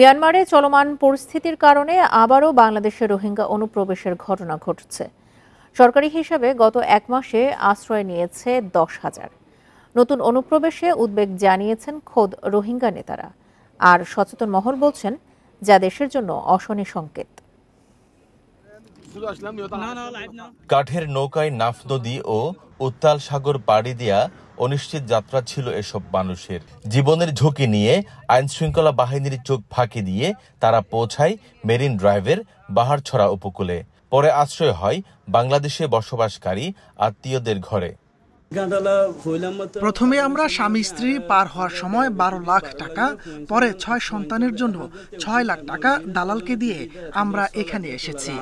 মিয়ানমারে চলমান পরিস্থিতির কারণে আবারও বাংলাদেশে রোহিঙ্গা অনুপ্রবেশের ঘটনা ঘটছে। সরকারি হিসাবে গত এক মাসে আশ্রয় নিয়েছে 10,000। নতুন অনুপ্রবেশে উদ্বেগ জানিয়েছেন খোদ রোহিঙ্গা নেতারা। আর সচেতন মহল বলছেন, যা দেশের জন্য অশনি সংকেত। কাঠের নৌকায় নাফ নদী ও উত্তাল সাগর পাড়ি দেয়া অনিশ্চিত যাত্রা ছিল এসব মানুষের। জীবনের ঝুঁকি নিয়ে আইন শৃঙ্খলা বাহিনীর চোখ ফাঁকি দিয়ে তারা পৌঁছায় মেরিন ড্রাইভের বাহারছড়া উপকূলে। পরে আশ্রয় হয় বাংলাদেশে বসবাসকারী আত্মীয়দের ঘরে। প্রথমে আমরা স্বামী স্ত্রী পার হওয়ার সময় 12 লাখ টাকা, পরে 6 সন্তানের জন্য 6 লাখ টাকা দালালকে দিয়ে আমরা এখানে এসেছি।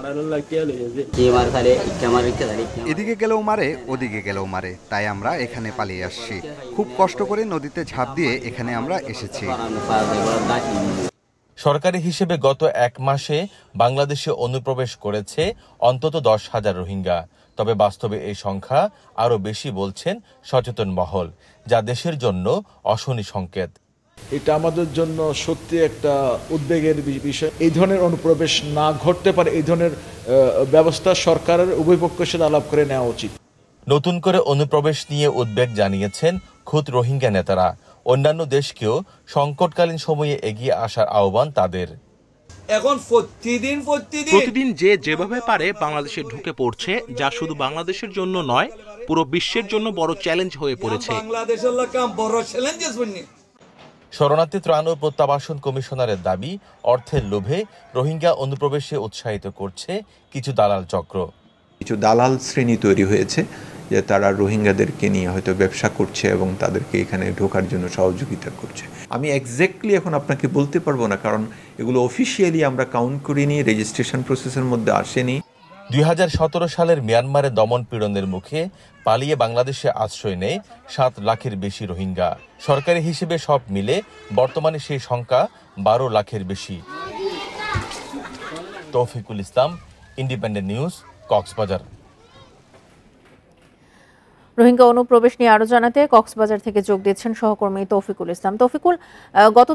এদিকে গেলেও মারে, ওদিকে গেলেও মারে, তাই আমরা এখানে পালিয়ে আসছি। খুব কষ্ট করে নদীতে ঝাঁপ দিয়ে এখানে আমরা এসেছি। সরকারি হিসেবে গত এক মাসে বাংলাদেশে অনুপ্রবেশ করেছে অন্তত 10,000 রোহিঙ্গা। তবে বাস্তবে এই সংখ্যা আরও বেশি বলছেন সচেতন মহল, যা দেশের জন্য অশনি সংকেত। এটা আমাদের জন্য সত্যি একটা উদ্বেগের বিষয়। এই ধরনের অনুপ্রবেশ না ঘটতে পারে, এই ধরনের ব্যবস্থা সরকারের উভয় পক্ষের সাথে আলাপ করে নেওয়া উচিত। নতুন করে অনুপ্রবেশ নিয়ে উদ্বেগ জানিয়েছেন খোদ রোহিঙ্গা নেতারা। অন্যান্য দেশকেও সংকটকালীন সময়ে এগিয়ে আসার আহ্বান তাদের। এখন প্রতিদিন যে যেভাবে পারে বাংলাদেশে ঢুকে পড়ছে, যা শুধু বাংলাদেশের জন্য নয়, পুরো বিশ্বের জন্য বড় চ্যালেঞ্জ হয়ে পড়েছে। শরণার্থী ত্রাণ ও প্রত্যাবাসন কমিশনারের দাবি, অর্থের লোভে রোহিঙ্গা অনুপ্রবেশে উৎসাহিত করছে কিছু দালাল চক্র। কিছু দালাল শ্রেণী তৈরি হয়েছে, যে তারা রোহিঙ্গাদেরকে নিয়ে হয়তো ব্যবসা করছে এবং তাদেরকে এখানে ঢোকার জন্য সহযোগিতা করছে। আমি এক্স্যাক্টলি এখন আপনাকে বলতে পারবো না, কারণ এগুলো অফিসিয়ালি আমরা কাউন্ট করিনি, রেজিস্ট্রেশন প্রসেসের মধ্যে আসেনি। 2017 সালের মিয়ানমারে দমন পীড়নের মুখে পালিয়ে বাংলাদেশে আশ্রয় নেয় 7 লাখের বেশি রোহিঙ্গা। সরকারি হিসেবে সব মিলে বর্তমানে সেই সংখ্যা 12 লাখের বেশি। তৌফিকুল ইসলাম, ইন্ডিপেন্ডেন্ট নিউজ, কক্সবাজার। রোহিঙ্গা অনুপ্রবেশ নিয়ে আরো জানাতে কক্সবাজার থেকে যোগ দিচ্ছেন সহকর্মী তৌফিকুল ইসলাম। তৌফিকুল, গত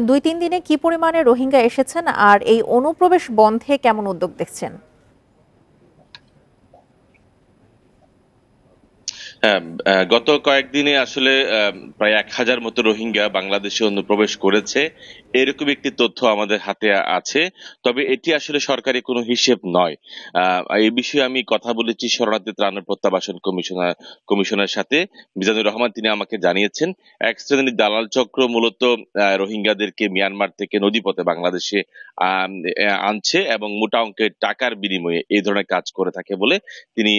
2-3 দিনে কি পরিমাণে রোহিঙ্গা এসেছেন, আর এই অনুপ্রবেশ বন্ধে কেমন উদ্যোগ দেখছেন? গত কয়েকদিনে আসলে প্রায় 1000 মতো রোহিঙ্গা বাংলাদেশে অনুপ্রবেশ করেছে, এরকম একটি তথ্য আমাদের হাতে আছে। তবে এটি আসলে সরকারি কোনো হিসেব নয়। এই বিষয়ে আমি কথা বলেছি শরণার্থী ত্রাণ ও প্রত্যাবাসন কমিশনের সাথে। মিজানুর রহমান তিনি আমাকে জানিয়েছেন, এক শ্রেণীর দালাল চক্র মূলত রোহিঙ্গাদেরকে মিয়ানমার থেকে নদীপথে বাংলাদেশে আনছে এবং মোটা অঙ্কের টাকার বিনিময়ে এই ধরনের কাজ করে থাকে বলে তিনি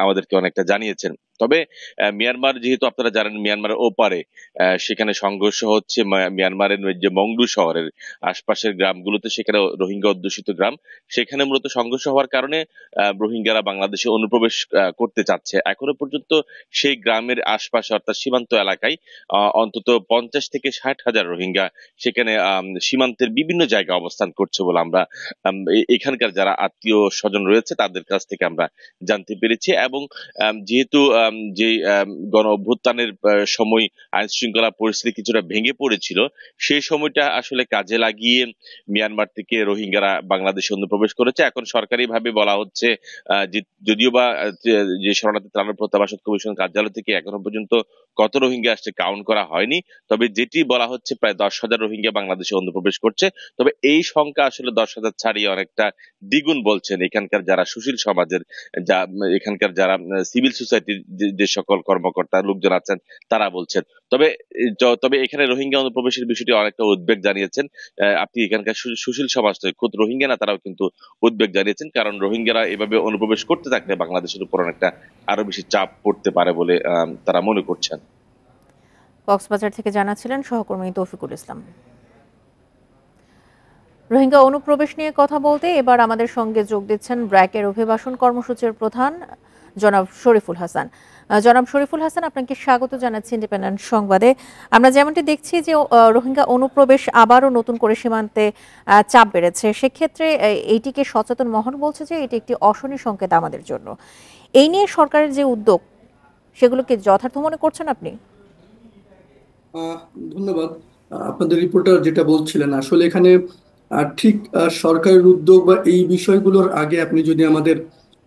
আমাদেরকে অনেকটা জানিয়েছেন। তবে মিয়ানমার, যেহেতু আপনারা জানেন মিয়ানমারের ওপারে সেখানে সংঘর্ষ হচ্ছে, মিয়ানমারের যে মংডু শহরের আশপাশের গ্রামগুলোতে, সেখানে রোহিঙ্গা অধ্যুষিত গ্রাম, সেখানে মূলত সংঘর্ষ হওয়ার কারণে রোহিঙ্গারা বাংলাদেশে অনুপ্রবেশ করতে চাচ্ছে। এখনো পর্যন্ত সেই গ্রামের আশপাশে অর্থাৎ সীমান্ত এলাকায় অন্তত 50 থেকে 60,000 রোহিঙ্গা সেখানে সীমান্তের বিভিন্ন জায়গায় অবস্থান করছে বলে আমরা এখানকার যারা আত্মীয় স্বজন রয়েছে তাদের কাছ থেকে আমরা জানতে পেরেছি। এবং যেহেতু যে গণ অভ্যুত্থানের সময় আইন শৃঙ্খলা পরিস্থিতি কিছুটা ভেঙে পড়েছিল, সেই সময়টা আসলে কাজে লাগিয়ে মিয়ানমার থেকে রোহিঙ্গারা বাংলাদেশে অনুপ্রবেশ করেছে। এখন সরকারিভাবে বলা হচ্ছে, যদিও বা যে শরণার্থী ত্রাণ ও প্রত্যাবাসন কমিশন কার্যালয় থেকে এখনো পর্যন্ত কত রোহিঙ্গা আসছে কাউন্ট করা হয়নি, তবে যেটি বলা হচ্ছে প্রায় 10,000 রোহিঙ্গা বাংলাদেশে অনুপ্রবেশ করছে। তবে এই সংখ্যা আসলে 10,000 ছাড়িয়ে অনেকটা দ্বিগুণ বলছেন এখানকার যারা সুশীল সমাজের, এখানকার যারা সিভিল সোসাইটির যে সকল কর্মকর্তা লোকজন আছেন তারা বলছেন। তবে এখানে রোহিঙ্গা অনুপ্রবেশের বিষয়টি অনেকটা উদ্বেগ জানিয়েছেন। আপনি এখানকার সুশীল সমাজ থেকে খুদ রোহিঙ্গা না, তারাও কিন্তু উদ্বেগ জানিয়েছেন, কারণ রোহিঙ্গারা এভাবে অনুপ্রবেশ করতে থাকলে বাংলাদেশের উপর অনেকটা আরো বেশি চাপ পড়তে পারে বলে তারা মনে করছেন। কক্সবাজার থেকে জানাচ্ছিলেন সহকর্মী তৌফিকুল ইসলাম। রোহিঙ্গা অনুপ্রবেশ নিয়ে কথা বলতে এবার আমাদের সঙ্গে যোগ দিচ্ছেন ব্র্যাকের অভিবাসন কর্মসূচির প্রধান জনাব শরীফুল হাসান। জনাব শরীফুল হাসান, আপনাকে স্বাগত জানাচ্ছি ইন্ডিপেন্ডেন্ট সংবাদে। আমরা যেমনটি দেখছি যে রোহিঙ্গা অনুপ্রবেশ আবারও নতুন করে সীমান্তে চাপ বেড়েছে, সেক্ষেত্রে এইটিকে সচেতন মহল বলছে যে এটি একটি অশনি সংকেত আমাদের জন্য। এই নিয়ে সরকারের যে উদ্যোগ, সেগুলোকে যথার্থ মনে করছেন আপনি? ধন্যবাদ। আপনাদের রিপোর্টার যেটা বলছিলেন আসলে এখানে ঠিক সরকারের উদ্যোগ বা এই বিষয়গুলোর আগে আপনি যদি আমাদের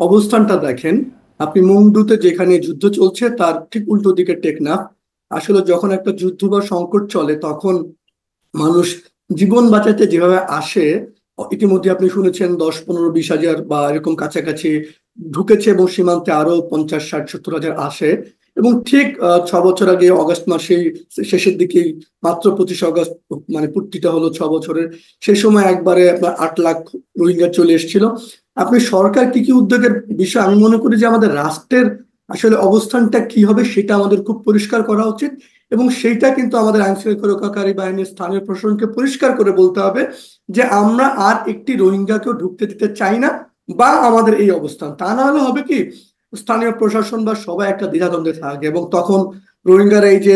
অবস্থানটা দেখেন, আপনি মংডুতে যেখানে যুদ্ধ চলছে তার ঠিক উল্টো দিকে টেকনাফ। আসলে যখন একটা যুদ্ধ বা সংকট চলে তখন মানুষ জীবন বাঁচাতে যেভাবে আসে, ইতিমধ্যে আপনি শুনেছেন 10, 15, 20 হাজার বা এরকম কাছাকাছি ঢুকেছে এবং সীমান্তে আরো 50, 60, 70 হাজার আসে। এবং ঠিক 6 বছর আগে অগাস্ট মাসে শেষের দিকেই মাত্র 25 আগস্ট মানে পূর্তিটা হলো 6 বছরের, সেই সময় একবারে আপনার 8 লাখ রোহিঙ্গা চলে এসেছিল। আপনি সরকার কি কি উদ্যোগের বিষয়, আমি মনে করি যে আমাদের রাষ্ট্রের আসলে অবস্থানটা কি হবে সেটা আমাদের খুব পরিষ্কার করা উচিত এবং সেইটা কিন্তু আমাদের আইন শৃঙ্খলাকারী বাহিনীর স্থানীয় প্রশাসনকে পরিষ্কার করে বলতে হবে যে আমরা আর একটি রোহিঙ্গাকেও ঢুকতে দিতে চাই না বা আমাদের এই অবস্থান। তা না হলে হবে কি, স্থানীয় প্রশাসন বা সবাই একটা দ্বিধাদ্বন্দ্বে থাকে এবং তখন রোহিঙ্গারা এই যে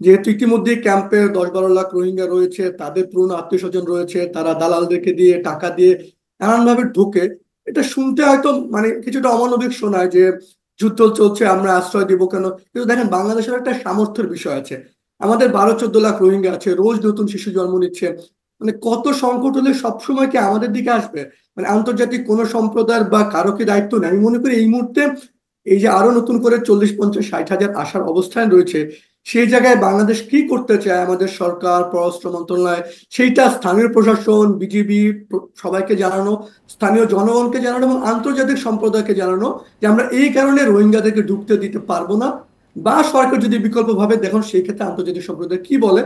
যেহেতু ইতিমধ্যে ক্যাম্পে 10-12 লাখ রোহিঙ্গা রয়েছে, তাদের পুরনো আত্মীয় স্বজন রয়েছে, তারা দালালদেরকে দিয়ে টাকা দিয়ে এমন ভাবে ঢুকে, এটা শুনতে হয়তো মানে কিছুটা অমানবিক শোনায় যে যুদ্ধ চলছে আমরা আশ্রয় দিব কেন, কিন্তু দেখেন বাংলাদেশের একটা সামর্থ্যের বিষয় আছে। আমাদের 12-14 লাখ রোহিঙ্গা আছে, রোজ নতুন শিশু জন্ম নিচ্ছে। মানে কত সংকট হলে সবসময় কি আমাদের দিকে আসবে? মানে আন্তর্জাতিক কোন সম্প্রদায়ের বা কারো কি দায়িত্ব নেই? আমি মনে করি এই মুহূর্তে এই যে আরো নতুন করে 40, 50, 60 হাজার আসার অবস্থান রয়েছে, সেই জায়গায় বাংলাদেশ কি করতে চায়, আমাদের সরকার, পররাষ্ট্র মন্ত্রণালয়, সেইটা স্থানীয় প্রশাসন, বিজিবি সবাইকে জানানো, স্থানীয় জনগণকে জানানো এবং আন্তর্জাতিক সম্প্রদায়কে জানানো যে আমরা এই কারণে রোহিঙ্গাদেরকে ঢুকতে দিতে পারবো না, বা সরকার যদি বিকল্প ভাবে দেখুন সেই ক্ষেত্রে আন্তর্জাতিক সম্প্রদায় কি বলে।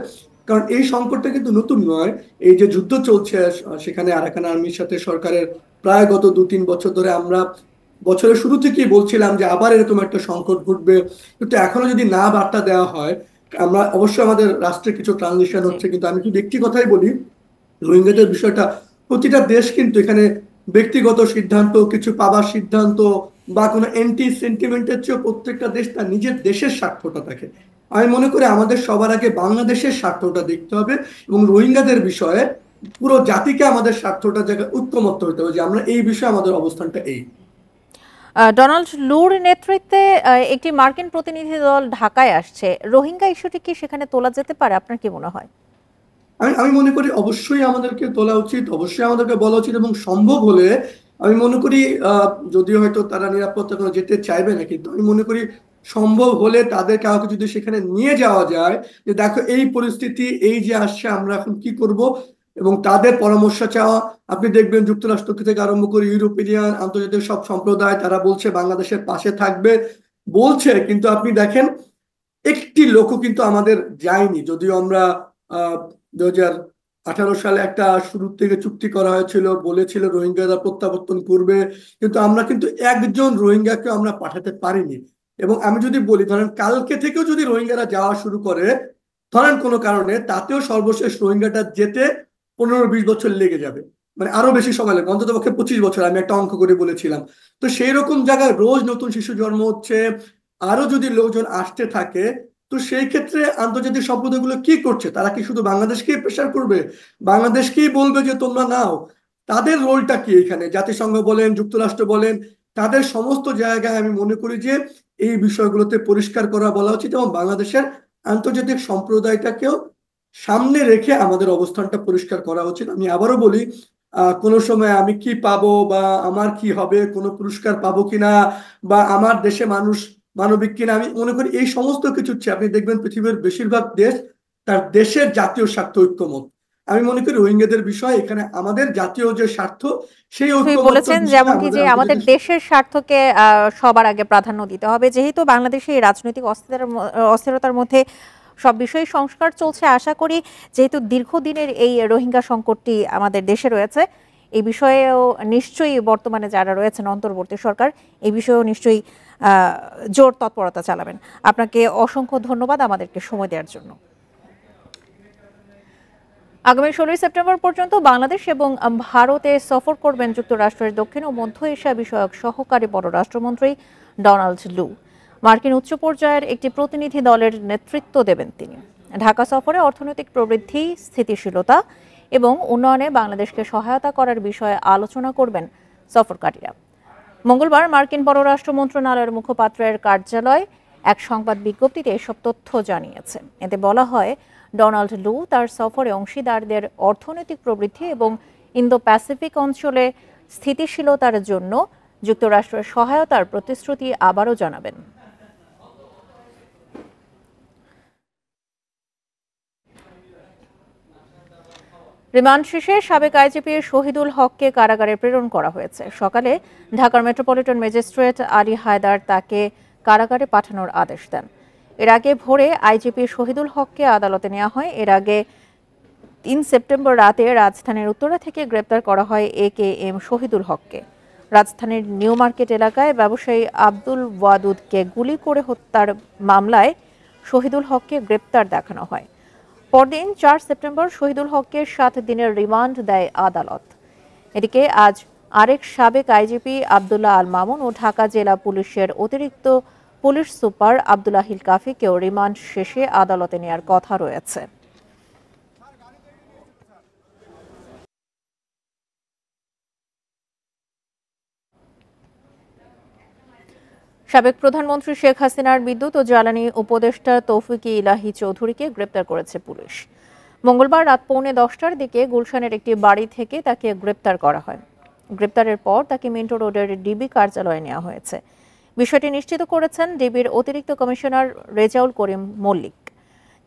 কারণ এই সংকটটা কিন্তু নতুন নয়, এই যে যুদ্ধ চলছে সেখানে আরাকান আর্মির সাথে সরকারের প্রায় গত 2-3 বছর ধরে আমরা বছরের শুরু থেকেই বলছিলাম যে আবার এরকম একটা সংকট ঘটবে, কিন্তু এখনো যদি না বার্তা দেওয়া হয়, আমরা অবশ্যই আমাদের রাষ্ট্রে কিছু ট্রানজিশন হচ্ছে, কিন্তু আমি যদি একটি কথাই বলি, রোহিঙ্গাদের বিষয়টা প্রতিটা দেশ কিন্তু এখানে ব্যক্তিগত সিদ্ধান্ত, কিছু পাবার সিদ্ধান্ত বা কোনো এন্টি সেন্টিমেন্টের চেয়ে প্রত্যেকটা দেশ তার নিজের দেশের স্বার্থটা দেখে। আমি মনে করি আমাদের সবার আগে বাংলাদেশের স্বার্থটা দেখতে হবে এবং রোহিঙ্গাদের বিষয়ে পুরো জাতিকে আমাদের স্বার্থটা জায়গায় ঐক্যমত্য হতে হবে যে আমরা এই বিষয়ে আমাদের অবস্থানটা এই। ডোনাল্ড লুর নেতৃত্বে একটি মার্কিন প্রতিনিধি দল ঢাকায় আসছে, রোহিঙ্গা ইস্যুটি কি সেখানে তোলা যেতে পারে, আপনার কি মনে হয়? আমি মনে করি অবশ্যই আমাদেরকে তোলা উচিত, অবশ্যই আমাদেরকে বলা উচিত এবং সম্ভব হলে আমি মনে করি যদিও হয়তো তারা নিরাপত্তা কোনো যেতে চাইবে না, কিন্তু আমি মনে করি সম্ভব হলে তাদের কাউকে যদি সেখানে নিয়ে যাওয়া যায় যে দেখো এই পরিস্থিতি, এই যে আসছে আমরা এখন কি করব, এবং তাদের পরামর্শ চাওয়া। আপনি দেখবেন যুক্তরাষ্ট্র থেকে আরম্ভ করে ইউরোপিয়ান, আন্তর্জাতিক সব সম্প্রদায় তারা বলছে বাংলাদেশের পাশে থাকবে বলছে, কিন্তু আপনি দেখেন একটি লোকও কিন্তু আমাদের যায়নি। যদিও আমরা 2018 সালে একটা শুরু থেকে চুক্তি করা হয়েছিল, বলেছিল রোহিঙ্গারা প্রত্যাবর্তন করবে, কিন্তু আমরা কিন্তু একজন রোহিঙ্গাকে আমরা পাঠাতে পারিনি। এবং আমি যদি বলি ধরেন কালকে থেকেও যদি রোহিঙ্গারা যাওয়া শুরু করে ধরেন কোনো কারণে, তাতেও সর্বশেষ রোহিঙ্গাটা যেতে 15-20 বছর লেগে যাবে, মানে আরো বেশি সময় লাগবে, অন্তত পক্ষে 25 বছর, আমি একটা অঙ্ক করে বলেছিলাম। তো সেই রকম জায়গায় রোজ নতুন শিশু জন্ম হচ্ছে, আরো যদি লোকজন আসতে থাকে, তো সেই ক্ষেত্রে আন্তর্জাতিক সম্প্রদায়গুলো কি করছে, তারা কি শুধু বাংলাদেশকেই প্রেসার করবে, বাংলাদেশকেই বলবে যে তোমরা নাও? তাদের রোলটা কি এখানে? জাতিসংঘ বলেন, যুক্তরাষ্ট্র বলেন, তাদের সমস্ত জায়গায় আমি মনে করি যে এই বিষয়গুলোতে পরিষ্কার করা বলা উচিত এবং বাংলাদেশের আন্তর্জাতিক সম্প্রদায়টাকেও সামনে রেখে আমাদের অবস্থানটা পরিষ্কার করা উচিত। আমি আবারও বলি, কোনো সময় আমি কি পাবো বা আমার কি হবে, কোনো পুরস্কার পাবো কিনা, বা আমার দেশে মানুষ মানবিক কিনা, আমি মনে করি এই সমস্ত কিছু আপনি দেখবেন পৃথিবীর বেশিরভাগ দেশ তার দেশের জাতীয় স্বার্থ ঐক্যমত। আমি মনে করি রোহিঙ্গাদের বিষয় এখানে আমাদের জাতীয় যে স্বার্থ সেই ঐক্যমত বলেছেন যেমন কি যে আমাদের দেশের স্বার্থকে সবার আগে প্রাধান্য দিতে হবে, যেহেতু বাংলাদেশে এই রাজনৈতিক অস্থিরতার মধ্যে সব বিষয়ে সংস্কার চলছে। আশা করি যেহেতু দীর্ঘদিনের এই রোহিঙ্গা সংকটটি আমাদের দেশে রয়েছে, এই বিষয়েও নিশ্চয়ই বর্তমানে যারা রয়েছেন অন্তর্বর্তী সরকার এই বিষয়েও নিশ্চয়ই জোর তৎপরতা চালাবেন। আপনাকে অসংখ্য ধন্যবাদ আমাদেরকে সময় দেওয়ার জন্য। আগামী 16 সেপ্টেম্বর পর্যন্ত বাংলাদেশ এবং ভারতে সফর করবেন যুক্তরাষ্ট্রের দক্ষিণ ও মধ্য এশিয়া বিষয়ক সহকারী পররাষ্ট্রমন্ত্রী ডোনাল্ড লু। মার্কিন উচ্চ পর্যায়ের একটি প্রতিনিধি দলের নেতৃত্ব দেবেন তিনি। ঢাকা সফরে অর্থনৈতিক প্রবৃদ্ধি, স্থিতিশীলতা এবং উন্নয়নে বাংলাদেশকে সহায়তা করার বিষয়ে আলোচনা করবেন সফরকারীরা। মঙ্গলবার মার্কিন পররাষ্ট্র মন্ত্রণালয়ের মুখপাত্রের কার্যালয় এক সংবাদ বিজ্ঞপ্তিতে এসব তথ্য জানিয়েছে। এতে বলা হয়, ডোনাল্ড লু তার সফরে অংশীদারদের অর্থনৈতিক প্রবৃদ্ধি এবং ইন্দো প্যাসিফিক অঞ্চলে স্থিতিশীলতার জন্য যুক্তরাষ্ট্রের সহায়তার প্রতিশ্রুতি আবারও জানাবেন। রিমান্ড শেষে সাবেক আইজিপি শহীদুল হককে কারাগারে প্রেরণ করা হয়েছে। সকালে ঢাকার মেট্রোপলিটন ম্যাজিস্ট্রেট আলী হায়দার তাকে কারাগারে পাঠানোর আদেশ দেন। এর আগে ভোরে আইজিপি শহীদুল হককে আদালতে নেওয়া হয়। এর আগে ৩ সেপ্টেম্বর রাতে রাজধানীর উত্তরা থেকে গ্রেপ্তার করা হয় AKM শহীদুল হককে। রাজধানীর নিউ মার্কেট এলাকায় ব্যবসায়ী আব্দুল ওয়াদুদকে গুলি করে হত্যার মামলায় শহীদুল হককে গ্রেপ্তার দেখানো হয়। পরদিন ৪ সেপ্টেম্বর শহীদুল হককে ৭ দিনের রিমান্ড দেয় আদালত। এদিকে আজ আরেক সাবেক আইজিপি আব্দুল্লাহ আল মামুন ও ঢাকা জেলা পুলিশের অতিরিক্ত পুলিশ সুপার আব্দুল আহিল কাফিকেও রিমান্ড শেষে আদালতে নেওয়ার কথা রয়েছে। সাবেক প্রধানমন্ত্রী শেখ হাসিনার বিদ্যুৎ ও জ্বালানি উপদেষ্টা তৌফিক ইলাহি চৌধুরীকে গ্রেপ্তার করেছে পুলিশ। মঙ্গলবার রাত 10:15টার দিকে গুলশানের একটি বাড়ি থেকে তাকে গ্রেপ্তার করা হয়। গ্রেপ্তারের পর তাকে মিন্টো রোডের ডিবি কার্যালয়ে নেওয়া হয়েছে। বিষয়টি নিশ্চিত করেছেন ডিবির অতিরিক্ত কমিশনার রেজাউল করিম মল্লিক।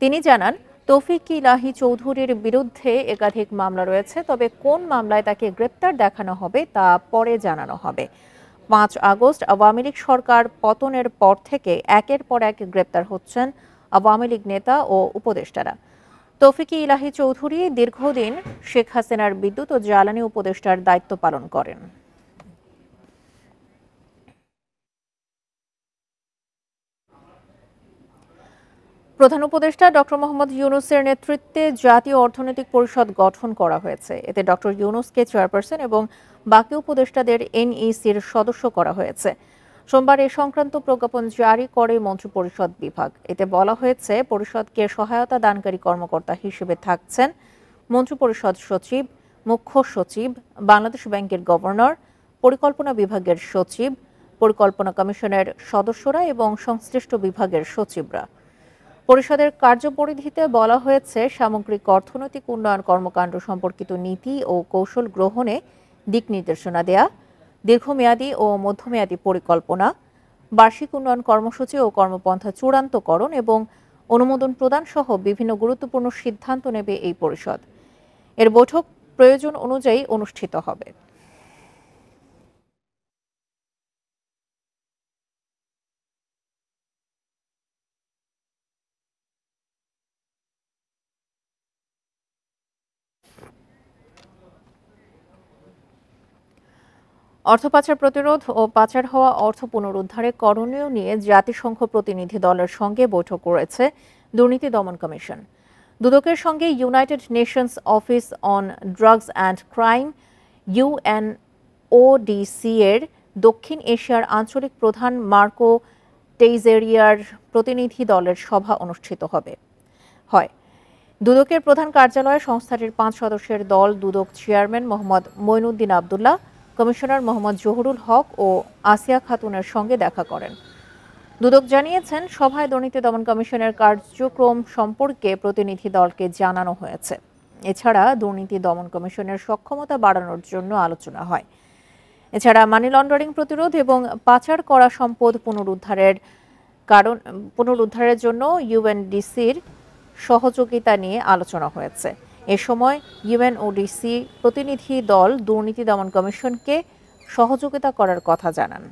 তিনি জানান, তৌফিক ইলাহি চৌধুরীর বিরুদ্ধে একাধিক মামলা রয়েছে, তবে কোন মামলায় তাকে গ্রেপ্তার দেখানো হবে তা পরে জানানো হবে। ৫ আগস্ট আওয়ামী লীগ সরকার পতনের পর থেকে একের পর এক গ্রেপ্তার হচ্ছেন আওয়ামী লীগ নেতা ও উপদেষ্টারা। তৌফিক ইলাহি চৌধুরী দীর্ঘদিন শেখ হাসিনার বিদ্যুৎ ও জ্বালানি উপদেষ্টার দায়িত্ব পালন করেন। প্রধান উপদেষ্টা ডক্টর মোহাম্মদ ইউনূসের নেতৃত্বে জাতীয় অর্থনৈতিক পরিষদ গঠন করা হয়েছে। এতে ডক্টর ইউনূসকে চেয়ারপারসন এবং বাকি উপদেষ্টাদের NECর সদস্য করা হয়েছে। সোমবার এ সংক্রান্ত প্রজ্ঞাপন জারি করে মন্ত্রিপরিষদ বিভাগ। এতে বলা হয়েছে, পরিষদকে সহায়তা দানকারী কর্মকর্তা হিসেবে থাকছেন মন্ত্রিপরিষদ সচিব, মুখ্য সচিব, বাংলাদেশ ব্যাংকের গভর্নর, পরিকল্পনা বিভাগের সচিব, পরিকল্পনা কমিশনের সদস্যরা এবং সংশ্লিষ্ট বিভাগের সচিবরা। পরিষদের কার্যপরিধিতে বলা হয়েছে, সামগ্রিক অর্থনৈতিক উন্নয়ন কর্মকাণ্ড সম্পর্কিত নীতি ও কৌশল গ্রহণে দিক নির্দেশনা দেয়া, দীর্ঘমেয়াদী ও মধ্যমেয়াদী পরিকল্পনা, বার্ষিক উন্নয়ন কর্মসূচি ও কর্মপন্থা চূড়ান্তকরণ এবং অনুমোদন প্রদান সহ বিভিন্ন গুরুত্বপূর্ণ সিদ্ধান্ত নেবে এই পরিষদ। এর বৈঠক প্রয়োজন অনুযায়ী অনুষ্ঠিত হবে। অর্থ পাচার প্রতিরোধ ও পাচার হওয়া অর্থ পুনরুদ্ধারে করণীয় নিয়ে জাতিসংঘ প্রতিনিধি দলের সঙ্গে বৈঠক করেছে দুর্নীতি দমন কমিশন। দুদকের সঙ্গে United Nations office on drugs and crime UNODC এর দক্ষিণ এশিয়ার আঞ্চলিক প্রধান মার্কো টেইজেরিয়ার প্রতিনিধি দলের সভা অনুষ্ঠিত হয়। দুদকের প্রধান কার্যালয়ে সংস্থাটির 5 সদস্যের দল দুদক চেয়ারম্যান মোহাম্মদ মঈনুদ্দিন আবদুল্লাহ, কমিশনার মোহাম্মদ জহুরুল হক ও আসিয়া খাতুনের সঙ্গে দেখা করেন। দুদক জানিয়েছেন, সভায় দুর্নীতি দমন কমিশনের কার্যক্রম সম্পর্কে প্রতিনিধি দলকে জানানো হয়েছে। এছাড়া দুর্নীতি দমন কমিশনের সক্ষমতা বাড়ানোর জন্য আলোচনা হয়। এছাড়া মানি লন্ডারিং প্রতিরোধ এবং পাচার করা সম্পদ পুনরুদ্ধারের জন্য UNDCর সহযোগিতা নিয়ে আলোচনা হয়েছে। এ সময় UNODC প্রতিনিধি দল দুর্নীতি দমন কমিশনকে সহযোগিতা করার কথা জানান।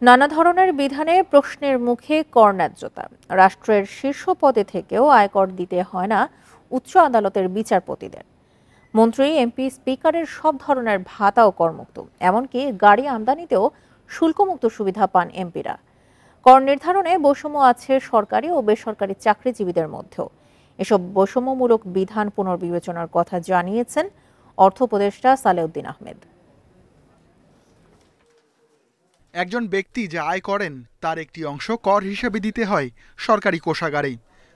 নানা ধরনের বিধানে প্রশ্নের মুখে কর ন্যায্যতা। রাষ্ট্রের শীর্ষ পদে থেকেও আয়কর দিতে হয় না উচ্চ আদালতের বিচারপতিদের। মন্ত্রী, MP, স্পিকারের সব ধরনের ভাতা ও করমুক্ত, এমনকি গাড়ি আমদানিতেও শুল্কমুক্ত সুবিধা পান এমপিরা। কর নির্ধারণে বৈষম্য আছে সরকারি ও বেসরকারি চাকরিজীবীদের মধ্যেও। এসব বৈষম্যমূলক বিধান পুনর্বিবেচনার কথা জানিয়েছেন অর্থ উপদেষ্টা সালেউদ্দিন আহমেদ। একজন ব্যক্তি যা আয় করেন তার একটি অংশ কর হিসেবে দিতে হয় সরকারি কোষাগারে,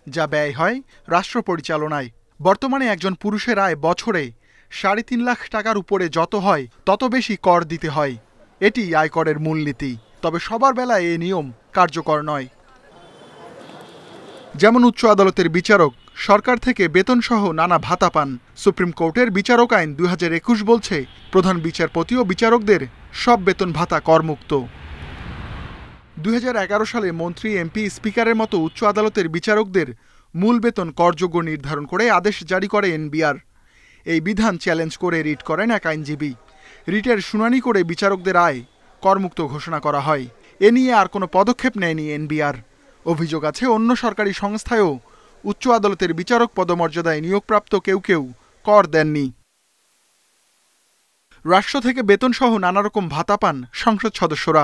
যা ব্যয় হয় রাষ্ট্র পরিচালনায়। বর্তমানে একজন পুরুষের আয় বছরে ৩.৫ লাখ টাকার উপরে যত হয় তত বেশি কর দিতে হয়। এটি আয়করের মূলনীতি। তবে সবার বেলায় এই নিয়ম কার্যকর নয়। যেমন উচ্চ আদালতের বিচারক সরকার থেকে বেতনসহ নানা ভাতা পান। সুপ্রিম কোর্টের বিচারক আইন ২০২১ বলছে প্রধান বিচারপতি ও বিচারকদের সব বেতন ভাতা করমুক্ত। ২০১১ সালে মন্ত্রী, এমপি, স্পিকারের মতো উচ্চ আদালতের বিচারকদের মূল বেতন করযোগ্য নির্ধারণ করে আদেশ জারি করে এনবিআর। এই বিধান চ্যালেঞ্জ করে রিট করেন এক আইনজীবী। রিটের শুনানি করে বিচারকদের আয় করমুক্ত ঘোষণা করা হয়। এ নিয়ে আর কোনো পদক্ষেপ নেয়নি এনবিআর। অভিযোগ আছে অন্য সরকারি সংস্থায়ও উচ্চ আদালতের বিচারক পদমর্যাদায় নিয়োগপ্রাপ্ত কেউ কেউ কর দেননি। রাষ্ট্র থেকে বেতনসহ নানা রকম ভাতা পান সংসদ সদস্যরা,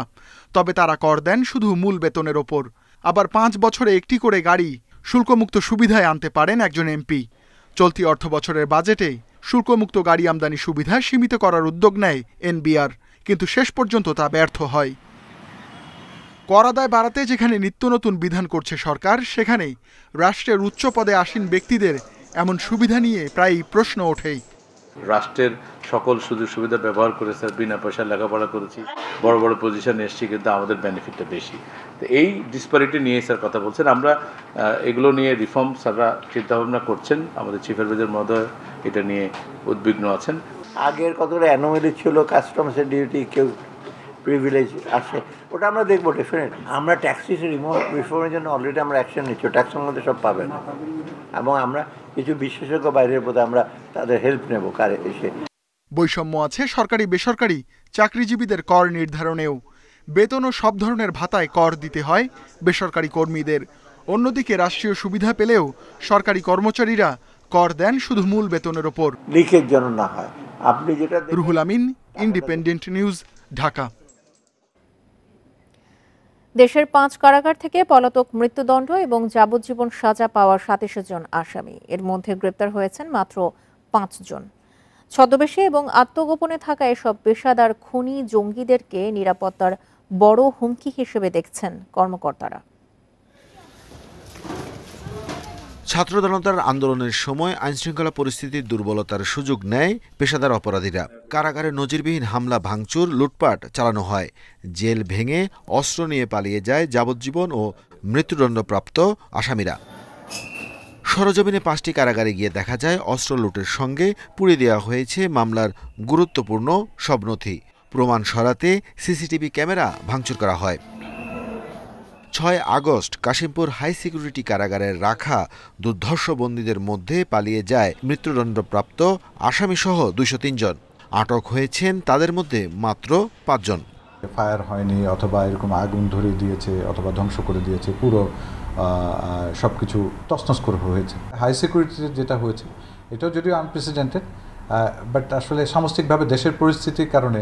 তবে তারা কর দেন শুধু মূল বেতনের ওপর। আবার ৫ বছরে একটি করে গাড়ি শুল্কমুক্ত সুবিধায় আনতে পারেন একজন এমপি। চলতি অর্থ বছরের বাজেটে শুল্কমুক্ত গাড়ি আমদানি সুবিধা সীমিত করার উদ্যোগ নেয় এনবিআর, কিন্তু শেষ পর্যন্ত তা ব্যর্থ হয়। কর আদায় বাড়াতে যেখানে নিত্য নতুন বিধান করছে সরকার, সেখানে রাষ্ট্রের উচ্চ পদে আসীন ব্যক্তিদের এমন সুবিধা নিয়ে প্রায়ই প্রশ্ন ওঠেই। রাষ্ট্রের সকল সুযোগ সুবিধা ব্যবহার করে স্যার বিনা পয়সায় লেখাপড়া করেছি, বড় বড় পজিশনে এসেছি, কিন্তু আমাদের বেনিফিটটা বেশি। তো এই ডিসপ্যারিটি নিয়ে স্যার কথা বলছেন। আমরা এগুলো নিয়ে রিফর্ম স্যাররা চিন্তাভাবনা করছেন। আমাদের চিফ অ্যাডভাইজার মহোদয় এটা নিয়ে উদ্বিগ্ন আছেন। আগের কতটা অ্যানোমেলি ছিল, কাস্টমসের ডিউটি, কেউ প্রিভিলেজ আসে, ওটা আমরা দেখবো ডেফিনেট। আমরা ট্যাক্সিস রিফর্মের জন্য অলরেডি আমরা অ্যাকশন নিচ্ছি। ট্যাক্সের মধ্যে সব পাবেন এবং আমরা কিছু বিশেষজ্ঞ বাইরের পথে আমরা তাদের হেল্প নেব কারে এসে। বৈষম্য আছে সরকারি বেসরকারি চাকরিজীবীদের কর নির্ধারণেও। বেতন ও সব ধরনের ভাতায় কর দিতে হয় বেসরকারি কর্মীদের। অন্যদিকে রাষ্ট্রীয় সুবিধা পেলেও সরকারি কর্মচারীরা কর দেন শুধু মূল বেতনের ওপর। লিখের যেন না হয়। আপনি যেটা রুহুল আমিন, ইন্ডিপেন্ডেন্ট নিউজ, ঢাকা। দেশের 5 কারাগার থেকে পলাতক মৃত্যুদণ্ড এবং যাবজ্জীবন সাজা পাওয়া 27 জন আসামি, এর মধ্যে গ্রেপ্তার হয়েছেন মাত্র 5 জন। ছদ্মবেশে এবং আত্মগোপনে থাকা এসব পেশাদার খুনি জঙ্গিদেরকে নিরাপত্তার বড় হুমকি হিসেবে দেখছেন কর্মকর্তারা। ছাত্র জনতার আন্দোলনের সময় আইনশৃঙ্খলা পরিস্থিতির দুর্বলতার সুযোগ নেয় পেশাদার অপরাধীরা। কারাগারে নজিরবিহীন হামলা, ভাঙচুর, লুটপাট চালানো হয়। জেল ভেঙে অস্ত্র নিয়ে পালিয়ে যায় যাবজ্জীবন ও মৃত্যুদণ্ডপ্রাপ্ত আসামিরা। সরজমিনে 5টি কারাগারে গিয়ে দেখা যায় অস্ত্র লুটের সঙ্গে পুড়িয়ে দেওয়া হয়েছে মামলার গুরুত্বপূর্ণ সব নথি। প্রমাণ সরাতে সিসিটিভি ক্যামেরা ভাঙচুর করা হয়। 6 আগস্ট কাশিমপুর হাই সিকিউরিটি কারাগারের রাখা দুর্ধর্ষ বন্দীদের মধ্যে পালিয়ে যায় মৃত্যুদণ্ডপ্রাপ্ত আসামিসহ 203 জন। আটক হয়েছেন তাদের মধ্যে মাত্র 5 জন। ফায়ার হয়নি, অথবা এরকম আগুন ধরে দিয়েছে, অথবা ধ্বংস করে দিয়েছে, পুরো সবকিছু তছনছ করে হয়েছে। হাই সিকিউরিটির যেটা হয়েছে এটাও যদিও আনপ্রেসিডেন্টেড, বাট আসলে সামষ্টিকভাবে দেশের পরিস্থিতির কারণে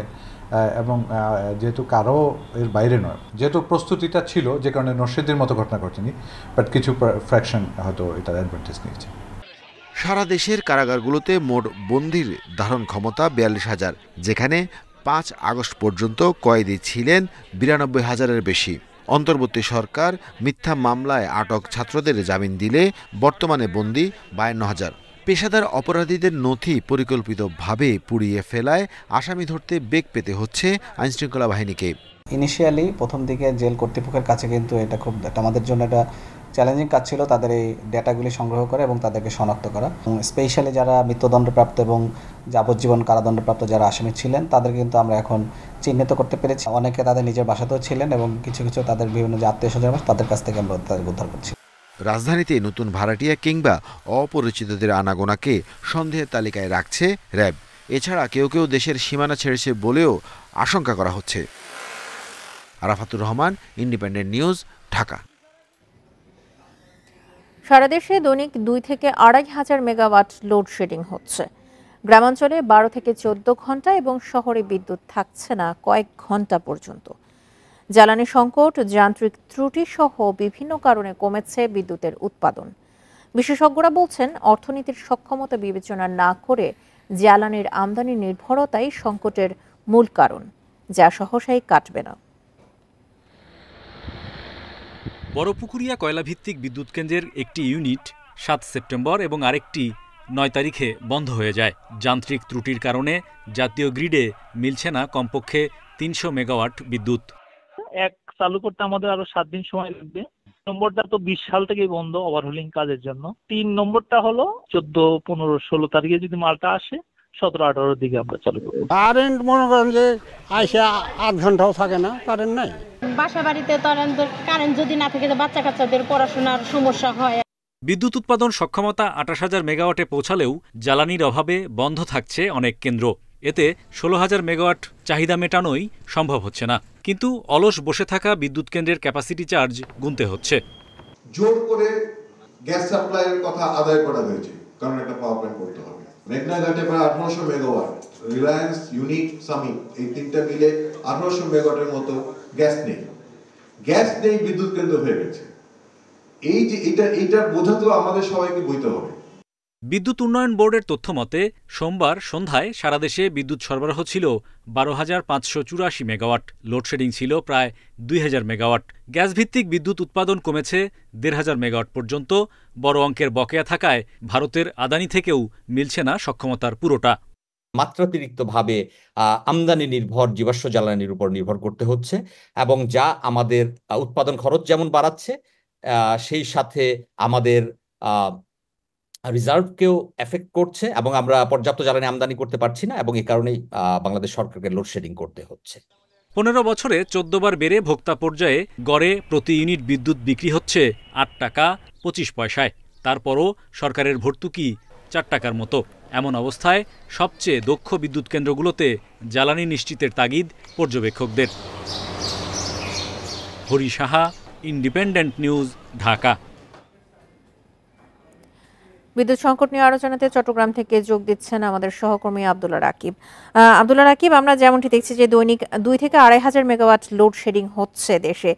এবং যেহেতু কারো এর বাইরে নয়, যেহেতু প্রস্তুতিটা ছিল, যে কারণে নরসিংদীর মতো ঘটনা ঘটেনি, বাট কিছু ফ্র্যাকশন হয়তো এটার অ্যাডভান্টেজ নিয়েছে। সারা দেশের কারাগারগুলোতে মোট বন্দির ধারণ ক্ষমতা 42,000, যেখানে 5 আগস্ট পর্যন্ত কয়েদি ছিলেন 92,000-এর বেশি। অন্তর্বর্তী সরকার মিথ্যা মামলায় আটক ছাত্রদের জামিন দিলে বর্তমানে বন্দি 52,000। পেশাদার অপরাধীদের নথি পরিকল্পিতভাবে পুড়িয়ে ফেলায় আসামি ধরতে বেগ পেতে হচ্ছে আইনশৃঙ্খলা বাহিনীকে। ইনিশিয়ালি প্রথম দিকে জেল কর্তৃপক্ষের কাছে কিন্তু এটা খুব আমাদের জন্য একটা চ্যালেঞ্জিং কাজ ছিল, তাদের এই ডেটাগুলি সংগ্রহ করা এবং তাদেরকে শনাক্ত করা। স্পেশালি যারা মৃত্যুদণ্ডপ্রাপ্ত এবং যাবজ্জীবন কারাদণ্ডপ্রাপ্ত যারা আসামি ছিলেন তাদের কিন্তু আমরা এখন চিহ্নিত করতে পেরেছি। অনেকে তাদের নিজের বাসাতেও ছিলেন এবং কিছু কিছু তাদের বিভিন্ন যে আত্মীয়স্বজন তাদের কাছ থেকে আমরা তাদের উদ্ধার করছি। রাজধানীতে নতুন ভাড়াটিয়া কিংবা অপরিচিতদের আনাগোনাকে সন্দেহের তালিকায় রাখছে র্যাব। এছাড়া কেউ কেউ দেশের সীমানা ছেড়েছে বলেও আশঙ্কা করা হচ্ছে। Arafatur Rahman, Independent News, Dhaka. সারা দেশে দৈনিক 2 থেকে 2,500 মেগাওয়াট লোডশেডিং হচ্ছে। গ্রামাঞ্চলে 12 থেকে 14 ঘন্টা এবং শহরে বিদ্যুৎ থাকছে না কয়েক ঘন্টা পর্যন্ত। জ্বালানি সংকট, যান্ত্রিক ত্রুটি সহ বিভিন্ন কারণে কমেছে বিদ্যুতের উৎপাদন। বিশেষজ্ঞরা বলছেন অর্থনীতির সক্ষমতা বিবেচনা না করে জ্বালানির আমদানি নির্ভরতাই সংকটের মূল কারণ, যা সহসাই কাটবে না। বড়পুকুরিয়া কয়লাভিত্তিক বিদ্যুৎ কেন্দ্রের একটি ইউনিট 7 সেপ্টেম্বর এবং আরেকটি 9 তারিখে বন্ধ হয়ে যায়। যান্ত্রিক ত্রুটির কারণে জাতীয় গ্রিডে মিলছে না কমপক্ষে 300 মেগাওয়াট বিদ্যুৎ। এক চালু করতে আমাদের আরো 7 দিন সময় লাগবে। নম্বরটা তো 20 সাল থেকেই বন্ধ ওভারহোলিং কাজের জন্য। 3 নম্বরটা হলো 14, 15, 16 তারিখে যদি মালটা আসে 17-18 দিকে আমরা চালু করব। কারেন্ট মনে করেন যে আইসা 8 ঘন্টাও থাকে না, কারেন্ট নাই। বাসা বাড়িতে তো কারেন্ট যদি না থাকে বাচ্চা কাচ্চাদের পড়াশোনার সমস্যা হয়। বিদ্যুৎ উৎপাদন সক্ষমতা 28,000 মেগাওয়াটে পৌঁছালেও জ্বালানির অভাবে বন্ধ থাকছে অনেক কেন্দ্র। এতে 16,000 মেগাওয়াট চাহিদা মেটানোই সম্ভব হচ্ছে না। কিন্তু অলস বসে থাকা বিদ্যুৎ কেন্দ্রের ক্যাপাসিটি চার্জ গুনতে হচ্ছে। জোর করে গ্যাস সাপ্লাইয়ের কথা আদায় করা হয়েছে, কারণ একটা পাওয়ার প্ল্যান্ট করতে হবে। মেঘনাঘাটে প্রায় 1800 মেগাওয়াট, রিলায়েন্স, ইউনিট, সামিট এই তিনটা মিলে 1800 মেগাওয়াটের মতো গ্যাস নেই, বিদ্যুৎ কেন্দ্র হয়ে গেছে। এই যে এটা বোঝা তো আমাদের সবাইকে বইতে হবে। বিদ্যুৎ উন্নয়ন বোর্ডের তথ্য মতে সোমবার সন্ধ্যায় সারা দেশে বিদ্যুৎ সরবরাহ ছিল 12,584 মেগাওয়াট। লোডশেডিং ছিল প্রায় 2,000 মেগাওয়াট। গ্যাসভিত্তিক বিদ্যুৎ উৎপাদন কমেছে 1,500 মেগাওয়াট পর্যন্ত। বড় অঙ্কের বকেয়া থাকায় ভারতের আদানি থেকেও মিলছে না সক্ষমতার পুরোটা। মাত্রাতিরিক্তভাবে আমদানি নির্ভর জীবাশ্ম জ্বালানির উপর নির্ভর করতে হচ্ছে এবং যা আমাদের উৎপাদন খরচ যেমন বাড়াচ্ছে সেই সাথে আমাদের রিজার্ভকেও এফেক্ট করছে এবং আমরা পর্যাপ্ত জ্বালানি আমদানি করতে পারছি না এবং এই কারণেই বাংলাদেশ সরকারকে লোডশেডিং করতে হচ্ছে। 15 বছরে 14 বার বেড়ে ভোক্তা পর্যায়ে গড়ে প্রতি ইউনিট বিদ্যুৎ বিক্রি হচ্ছে 8 টাকা 25 পয়সায়। তারপরও সরকারের ভর্তুকি 4 টাকার মতো। এমন অবস্থায় সবচেয়ে দক্ষ বিদ্যুৎ কেন্দ্রগুলোতে জ্বালানি নিশ্চিতের তাগিদ পর্যবেক্ষকদের। Hari Saha, Independent News, Dhaka. বিদ্যুৎ সংকট নিয়ে আলোচনাতে চট্টগ্রাম থেকে যোগ দিচ্ছেন আমাদের সহকর্মী আব্দুল্লাহ রাকিব। আব্দুল্লাহ রাকিব, আমরা যেমনটি দেখছি যে দৈনিক 2 থেকে 2,500 মেগাওয়াট লোডশেডিং হচ্ছে দেশে,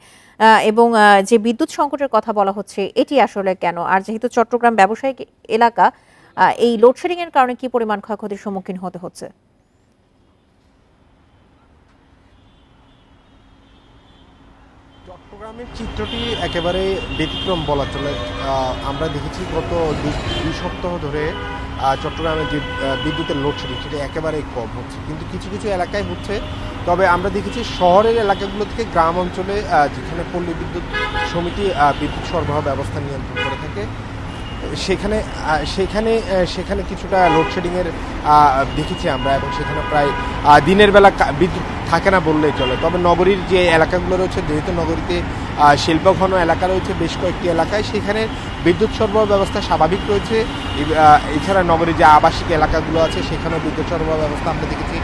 এবং যে বিদ্যুৎ সংকটের কথা বলা হচ্ছে এটি আসলে কেন? আর যেহেতু চট্টগ্রাম ব্যবসায়িক এলাকা, এই লোডশেডিং এর কারণে কি পরিমাণ ক্ষয়ক্ষতির সম্মুখীন হতে হচ্ছে? চট্টগ্রামের চিত্রটি একেবারে ব্যতিক্রম বলা চলে। আমরা দেখেছি গত 2 সপ্তাহ ধরে চট্টগ্রামের যে বিদ্যুতের লোডশেডিং সেটা একেবারেই কম হচ্ছে, কিন্তু কিছু কিছু এলাকায় হচ্ছে। তবে আমরা দেখেছি শহরের এলাকাগুলো থেকে গ্রাম অঞ্চলে যেখানে পল্লী বিদ্যুৎ সমিতি বিদ্যুৎ সরবরাহ ব্যবস্থা নিয়ন্ত্রণ করে থাকে সেখানে কিছুটা লোডশেডিংয়ের দেখেছি আমরা, এবং সেখানে প্রায় দিনের বেলা বিদ্যুৎ থাকে না বললেই চলে। তবে নগরীর যে এলাকাগুলো রয়েছে, যেহেতু নগরীতে শিল্পঘন এলাকা রয়েছে বেশ কয়েকটি এলাকায়, সেখানে বিদ্যুৎ সরবরাহ ব্যবস্থা স্বাভাবিক রয়েছে। এছাড়া নগরীর যে আবাসিক এলাকাগুলো আছে সেখানেও বিদ্যুৎ সরবরাহ ব্যবস্থা আমরা দেখেছি।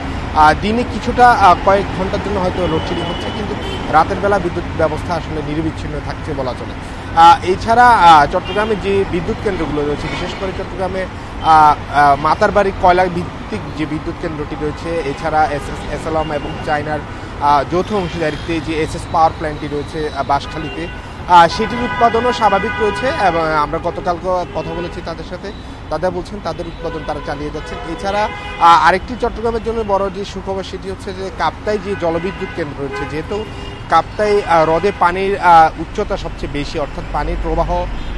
দিনে কিছুটা কয়েক ঘন্টার জন্য হয়তো লোডশেডিং হচ্ছে, কিন্তু রাতের বেলা বিদ্যুৎ ব্যবস্থা আসলে নিরবিচ্ছিন্ন থাকছে বলা চলে। এছাড়া চট্টগ্রামে যে বিদ্যুৎ কেন্দ্রগুলো রয়েছে, বিশেষ করে চট্টগ্রামে মাতারবাড়ি কয়লা ভিত্তিক যে বিদ্যুৎ কেন্দ্রটি রয়েছে, এছাড়া এসএলএম এবং চায়নার যৌথ অংশীদারিত্বে যে এসএস পাওয়ার প্ল্যান্টটি রয়েছে বাঁশখালীতে, সেটির উৎপাদনও স্বাভাবিক রয়েছে। এবং আমরা গতকালকে কথা বলেছি তাদের সাথে, তারা বলছেন তাদের উৎপাদন তারা চালিয়ে যাচ্ছেন। এছাড়া আরেকটি চট্টগ্রামের জন্য বড় যে সুখবর সেটি হচ্ছে যে কাপ্তাই যে জলবিদ্যুৎ কেন্দ্র রয়েছে, যেহেতু কাপ্তাই হ্রদে পানির উচ্চতা সবচেয়ে বেশি, অর্থাৎ পানির প্রবাহ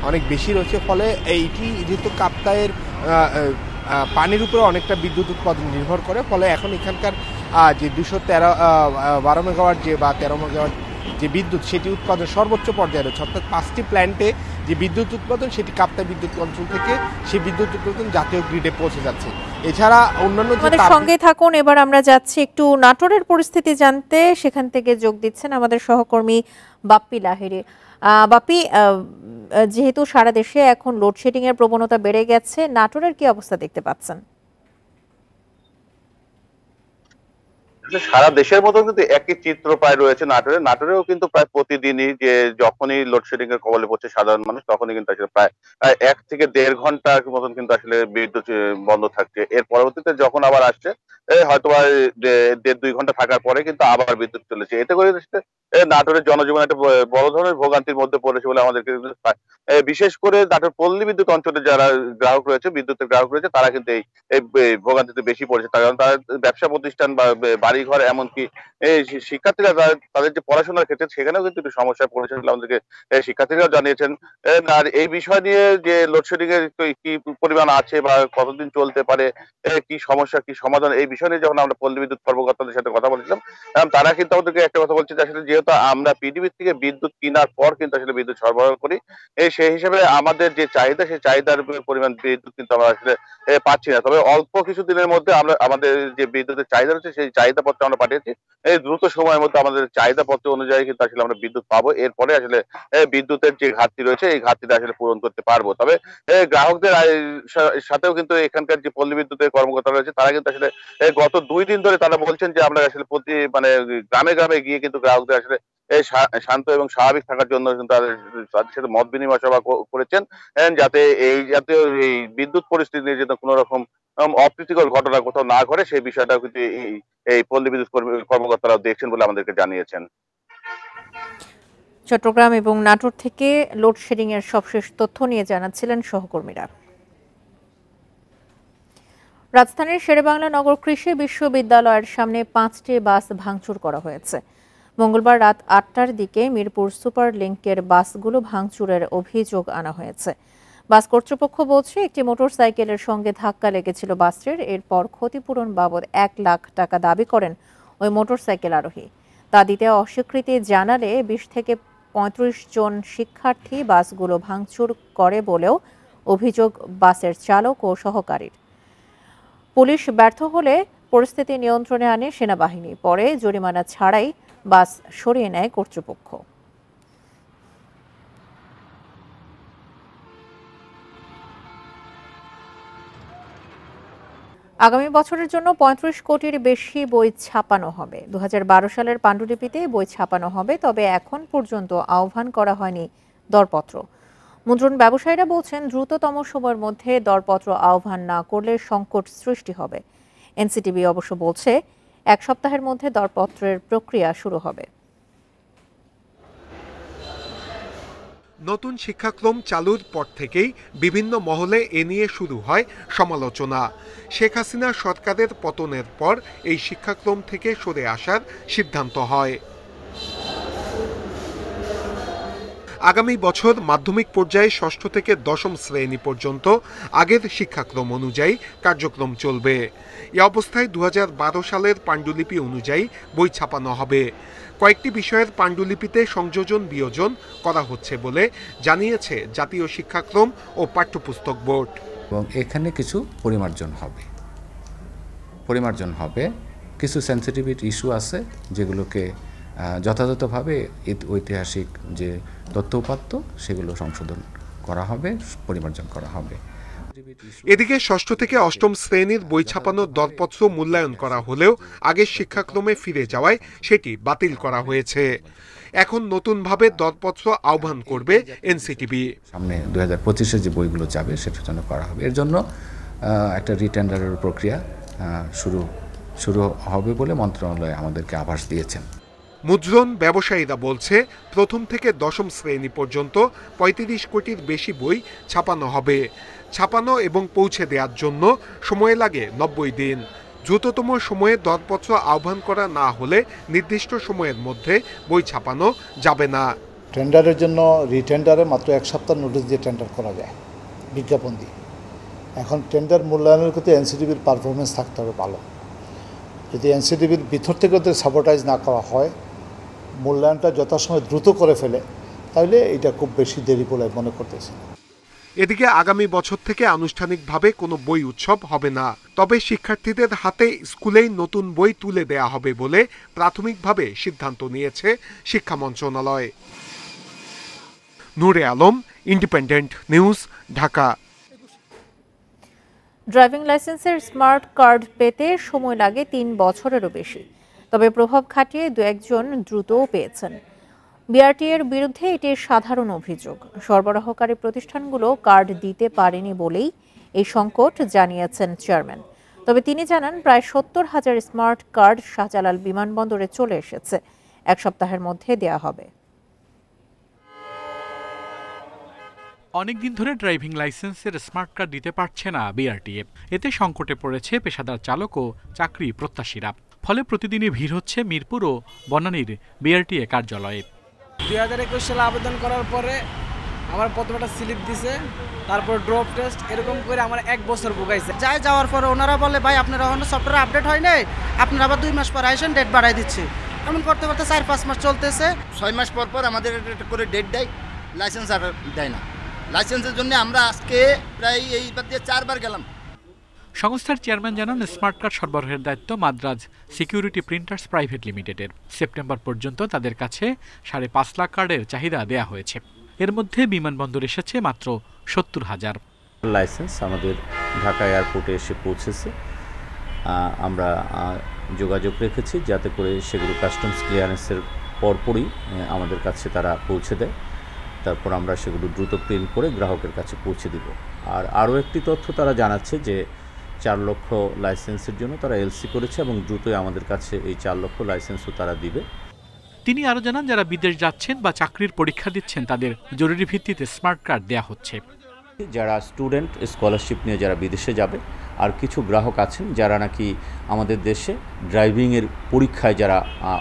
অনেক বেশি রয়েছে, ফলে এইটি যেহেতু কাপ্তাইয়ের পানির উপরে অনেকটা বিদ্যুৎ উৎপাদন নির্ভর করে, ফলে এখন এখানকার যে 212 মেগাওয়াট যে বা 13 মেগাওয়াট যে বিদ্যুৎ সেটি উৎপাদন সর্বোচ্চ পর্যায়ে রয়েছে। অর্থাৎ 5টি প্ল্যান্টে যে বিদ্যুৎ উৎপাদন সেটি কাপ্তাই বিদ্যুৎ অঞ্চল থেকে সেই বিদ্যুৎ উৎপাদন জাতীয় গ্রিডে পৌঁছে যাচ্ছে। এছাড়া অন্যান্য আমাদের সঙ্গে থাকুন। এবার আমরা যাচ্ছি একটু নাটোরের পরিস্থিতি জানতে। সেখান থেকে যোগ দিচ্ছেন আমাদের সহকর্মী বাপ্পি লাহিড়ী। বাপ্পি, যেহেতু সারা দেশে এখন লোডশেডিং এর প্রবণতা বেড়ে গেছে, নাটোরের কি অবস্থা দেখতে পাচ্ছেন? সারা দেশের মতো কিন্তু একই চিত্র প্রায় রয়েছে নাটোরেও কিন্তু প্রায় প্রতিদিনই যে যখনই লোডশেডিং এর কবলে পড়ছে সাধারণ মানুষ, তখনই কিন্তু আসলে প্রায় 1 থেকে 1.5 ঘন্টার মতন কিন্তু আসলে বিদ্যুৎ বন্ধ থাকছে। এর পরবর্তীতে যখন আবার আসছে হয়তো 1.5-2 ঘন্টা থাকার পরে কিন্তু আবার বিদ্যুৎ চলেছে। এতে করে নাটোরের জনজীবন একটা বড় ধরনের ভোগান্তির মধ্যে পড়েছে বলে আমাদেরকে, বিশেষ করে নাটোর পল্লী বিদ্যুৎ অঞ্চলে যারা গ্রাহক রয়েছে, বিদ্যুতের গ্রাহক রয়েছে, তারা কিন্তু এই ভোগান্তিতে বেশি পড়েছে। কারণ তারা ব্যবসা প্রতিষ্ঠান বা বাড়িঘর, এমনকি এই শিক্ষার্থীরা তাদের যে পড়াশোনার ক্ষেত্রে সেখানেও কিন্তু একটু সমস্যায় পড়েছে বলে আমাদেরকে শিক্ষার্থীরাও জানিয়েছেন। আর এই বিষয় নিয়ে যে লোডশেডিং এর কি পরিমাণ আছে বা কতদিন চলতে পারে, কি সমস্যা কি সমাধান, এই বিষয় নিয়ে যখন আমরা পল্লী বিদ্যুৎ কর্মকর্তাদের সাথে কথা বলেছিলাম, তারা কিন্তু আমাদেরকে একটা কথা বলছে যে আসলে যেহেতু আমরা পিডিবি থেকে বিদ্যুৎ কেনার পর কিন্তু আসলে বিদ্যুৎ সরবরাহ করি, সেই হিসেবে আমাদের যে চাহিদা সেই চাহিদার পরিমাণ বিদ্যুৎ কিন্তু আমরা আসলে পাচ্ছি না। তবে অল্প কিছু দিনের মধ্যে আমরা আমাদের যে বিদ্যুতের চাহিদা রয়েছে সেই চাহিদা পত্র আমরা পাঠিয়েছি। এই দ্রুত সময়ের মধ্যে আমাদের চাহিদা পত্র অনুযায়ী কিন্তু আসলে আমরা বিদ্যুৎ পাবো। এরপরে আসলে বিদ্যুতের যে ঘাটতি রয়েছে এই ঘাটতিটা আসলে পূরণ করতে পারবো। তবে গ্রাহকদের সাথেও কিন্তু এখানকার যে পল্লী বিদ্যুতের কর্মকর্তা রয়েছে তারা কিন্তু আসলে গত 2 দিন ধরে তারা বলছেন যে আমরা আসলে প্রতি মানে গ্রামে গ্রামে গিয়ে কিন্তু গ্রাহকদের আসলে শান্ত এবং স্বাভাবিক থাকার জন্য কিন্তু তাদের সাথে মত বিনিময় সভা করেছেন, যাতে এই জাতীয় এই বিদ্যুৎ পরিস্থিতি নিয়ে যাতে কোনো রকম অপ্রীতিকর ঘটনা কোথাও না ঘটে সেই বিষয়টাও কিন্তু এই পল্লী বিদ্যুৎ কর্মকর্তারা দেখছেন বলে আমাদেরকে জানিয়েছেন। চট্টগ্রাম এবং নাটোর থেকে লোডশেডিং এর সবশেষ তথ্য নিয়ে জানাচ্ছিলেন সহকর্মীরা। রাজধানীর শেরেবাংলা নগর কৃষি বিশ্ববিদ্যালয়ের সামনে 5টি বাস ভাঙচুর করা হয়েছে। মঙ্গলবার রাত 8টার দিকে মিরপুর সুপার লিংকের বাসগুলো ভাঙচুরের অভিযোগ আনা হয়েছে। বাস কর্তৃপক্ষ বলছে একটি মোটরসাইকেলের সঙ্গে ধাক্কা লেগেছিল বাসটির। এরপর ক্ষতিপূরণ বাবদ 1 লাখ টাকা দাবি করেন ওই মোটরসাইকেল আরোহী। তা দিতে অস্বীকৃতি জানালে 20 থেকে 35 জন শিক্ষার্থী বাসগুলো ভাঙচুর করে বলেও অভিযোগ বাসের চালক ও সহকারীর। পুলিশ ব্যর্থ হলে পরিস্থিতি নিয়ন্ত্রণে আনে সেনাবাহিনী। পরে জরিমানা ছাড়াই বাস সরিয়ে নেয় কর্তৃপক্ষ। আগামী বছরের জন্য 35 কোটির বেশি বই ছাপানো হবে। 2012 সালের পাণ্ডুলিপিতে বই ছাপানো হবে, তবে এখন পর্যন্ত আহ্বান করা হয়নি দরপত্র। মুদ্রণ ব্যবসায়ীরা বলছেন দ্রুততম সময়ের মধ্যে দরপত্র আহ্বান না করলে সংকট সৃষ্টি হবে। এনসিটিবি অবশ্য বলছে 1 সপ্তাহের মধ্যে দরপত্রের প্রক্রিয়া শুরু হবে। নতুন শিক্ষাক্রম চালুর পর থেকেই বিভিন্ন মহলে এ নিয়ে শুরু হয় সমালোচনা। শেখ হাসিনা সরকারের পতনের পর এই শিক্ষাক্রম থেকে সরে আসার সিদ্ধান্ত হয়। আগামী বছর মাধ্যমিক পর্যায়ে 6ষ্ঠ থেকে 10ম শ্রেণী পর্যন্ত আগের শিক্ষাক্রম অনুযায়ী কার্যক্রম চলবে। এ অবস্থায় 2012 সালের পাণ্ডুলিপি অনুযায়ী বই ছাপানো হবে। কয়েকটি বিষয়ের পাণ্ডুলিপিতে সংযোজন বিয়োজন করা হচ্ছে বলে জানিয়েছে জাতীয় শিক্ষাক্রম ও পাঠ্যপুস্তক বোর্ড। এবং এখানে কিছু পরিমার্জন হবে, কিছু সেন্সিটিভিটি ইস্যু আছে যেগুলোকে যথাযথভাবে ঐতিহাসিক যে তথ্য উপাত্ত সেগুলো সংশোধন করা হবে, পরিমার্জন করা হবে। এদিকে 6ষ্ঠ থেকে 8ম শ্রেণীর বই ছাপানোর দরপত্র মূল্যায়ন করা হলেও আগের শিক্ষাক্রমে ফিরে যাওয়ায় সেটি বাতিল করা হয়েছে। এখন নতুনভাবে দরপত্র আহ্বান করবে এনসিটিবি। সামনে 2025-এ যে বইগুলো যাবে সেটার জন্য করা হবে। এর জন্য একটা রিটেন্ডারের প্রক্রিয়া শুরু হবে বলে মন্ত্রণালয় আমাদেরকে আভাস দিয়েছেন। মুদ্রণ ব্যবসায়ীরা বলছে প্রথম থেকে 10ম শ্রেণী পর্যন্ত 35 কোটির বেশি বই ছাপানো হবে। ছাপানো এবং পৌঁছে দেওয়ার জন্য সময় লাগে 90 দিন। দ্রুততম সময়ে দরপত্র আহ্বান করা না হলে নির্দিষ্ট সময়ের মধ্যে বই ছাপানো যাবে না। টেন্ডারের জন্য রিটেন্ডারে মাত্র 1 সপ্তাহ নোটিশ দিয়ে টেন্ডার করা যায়, বিজ্ঞাপন দিয়ে। এখন টেন্ডার মূল্যায়নের ক্ষেত্রে এনসিটিভির পারফরমেন্স থাকতে হবে ভালো। যদি এনসিটিভির ভিতর থেকে ওদের সাপোর্টাইজ না করা হয়, মূল্যায়নটা যথাসময়ে দ্রুত করে ফেলে, তাহলে এটা খুব বেশি দেরি বলে মনে করতেছি। এদিকে আগামী বছর থেকে আনুষ্ঠানিকভাবে কোনো বই উৎসব হবে না, তবে শিক্ষার্থীদের হাতে স্কুলেই নতুন বই তুলে দেয়া হবে বলে প্রাথমিকভাবে সিদ্ধান্ত নিয়েছে শিক্ষা মন্ত্রণালয়। Noore Alam, Independent News, Dhaka. Driving লাইসেন্সের স্মার্ট কার্ড পেতে সময় লাগে 3 বছরেরও বেশি, তবে প্রভাব খাটিয়ে 2-1 জন দ্রুতও পেয়েছেন। বিআরটি এর বিরুদ্ধে এটি সাধারণ অভিযোগ। সরবরাহকারী প্রতিষ্ঠানগুলো কার্ড দিতে পারেনি বলেই এই সংকট জানিয়েছেন চেয়ারম্যান। তবে তিনি জানান প্রায় 70,000 স্মার্ট কার্ড শাহজালাল বিমানবন্দরে চলে এসেছে, 1 সপ্তাহের মধ্যে দেয়া হবে। অনেকদিন ধরে ড্রাইভিং লাইসেন্সের স্মার্ট কার্ড দিতে পারছে না বিআরটিএ। এতে সংকটে পড়েছে পেশাদার চালক ও চাকরি প্রত্যাশীরা। ফলে প্রতিদিনই ভিড় হচ্ছে মিরপুর ও বনানীর বিআরটিএ কার্যালয়ে। 2021 সালে আবেদন করার পরে আমার প্রথমটা স্লিপ দিছে, তারপর ড্রপ টেস্ট, এরকম করে আমার 1 বছর ভুগাইছে। যাওয়ার পরে ওনারা বলে ভাই আপনারা এখনো সফটওয়্যার আপডেট হয় নাই, আপনারা আবার 2 মাস পর আইসেন, ডেট বাড়াই দিচ্ছে। এমন করতে করতে 4-5 মাস চলতেছে। 6 মাস পর পর আমাদের একটা করে ডেট দেয়, লাইসেন্স আর দেয় না। লাইসেন্সের জন্য আমরা আজকে প্রায় এইবার দিয়ে 4 বার গেলাম। সংস্থার চেয়ারম্যান জানান, স্মার্ট কার্ড সরবরাহের দায়িত্ব মাদ্রাজ সিকিউরিটি প্রিন্টার্স প্রাইভেট লিমিটেডের। সেপ্টেম্বর পর্যন্ত তাদের কাছে 5.5 লাখ কার্ডের চাহিদা দেয়া হয়েছে। এর মধ্যে বিমানবন্দর এসেছে মাত্র 70,000। লাইসেন্স আমাদের ঢাকা এয়ারপোর্টে এসে পৌঁছেছে। আমরা যোগাযোগ রেখেছি যাতে করে সেগুলো কাস্টমস ক্লিয়ারেন্সের পরপরই আমাদের কাছে তারা পৌঁছে দেয়। তারপর আমরা সেগুলো দ্রুত প্রিন্ট করে গ্রাহকের কাছে পৌঁছে দিব। আর আরও একটি তথ্য তারা জানাচ্ছে যে 4 লক্ষ লাইসেন্সের জন্য তারা এলসি করেছে এবং দ্রুতই আমাদের কাছে এই 4 লক্ষ লাইসেন্সও তারা দিবে। তিনি আরও জানান, যারা বিদেশ যাচ্ছেন বা চাকরির পরীক্ষা দিচ্ছেন তাদের জরুরি ভিত্তিতে স্মার্ট কার্ড দেওয়া হচ্ছে। যারা স্টুডেন্ট স্কলারশিপ নিয়ে যারা বিদেশে যাবে, আর কিছু গ্রাহক আছেন যারা নাকি আমাদের দেশে ড্রাইভিংয়ের পরীক্ষায় যারা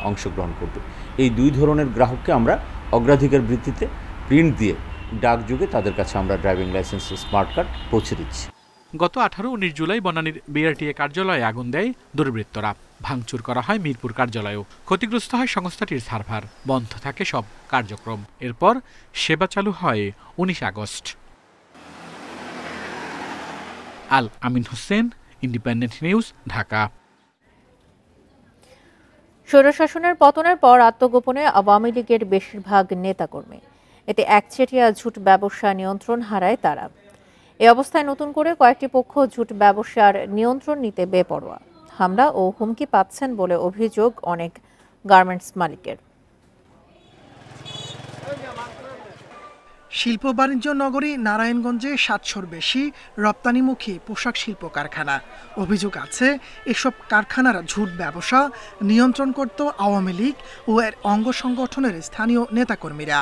অংশগ্রহণ করবে, এই 2 ধরনের গ্রাহককে আমরা অগ্রাধিকার ভিত্তিতে প্রিন্ট দিয়ে ডাকযোগে তাদের কাছে আমরা ড্রাইভিং লাইসেন্স স্মার্ট কার্ড পৌঁছে দিচ্ছি। গত 18-19 জুলাই বনানীর বিআরটিএ কার্যালয়ে আগুন দেয় দুর্বৃত্তরা। ভাঙচুর করা হয় মিরপুর কার্যালয়েও। ক্ষতিগ্রস্ত হয় সংস্থাটির সার্ভার। বন্ধ থাকে সব কার্যক্রম। এরপর সেবা চালু হয় 19 আগস্ট। আল আমিন হোসেন, ইন্ডিপেন্ডেন্ট নিউজ, ঢাকা। স্বৈরশাসনের পতনের পর আত্মগোপনে আওয়ামী লীগের বেশিরভাগ নেতাকর্মী। এতে একচেটিয়া ঝুট ব্যবসা নিয়ন্ত্রণ হারায় তারা। এ অবস্থায় নতুন করে কয়েকটি পক্ষ ঝুট ব্যবসার নিয়ন্ত্রণ নিতে বেপরোয়া। হামলা ও হুমকি পাচ্ছেন বলে অভিযোগ অনেক গার্মেন্টস মালিকের। শিল্প বাণিজ্য নগরী নারায়ণগঞ্জে 700-র বেশি রপ্তানিমুখী পোশাক শিল্প কারখানা। অভিযোগ আছে এসব কারখানার ঝুট ব্যবসা নিয়ন্ত্রণ করত আওয়ামী লীগ ও এর অঙ্গ সংগঠনের স্থানীয় নেতাকর্মীরা।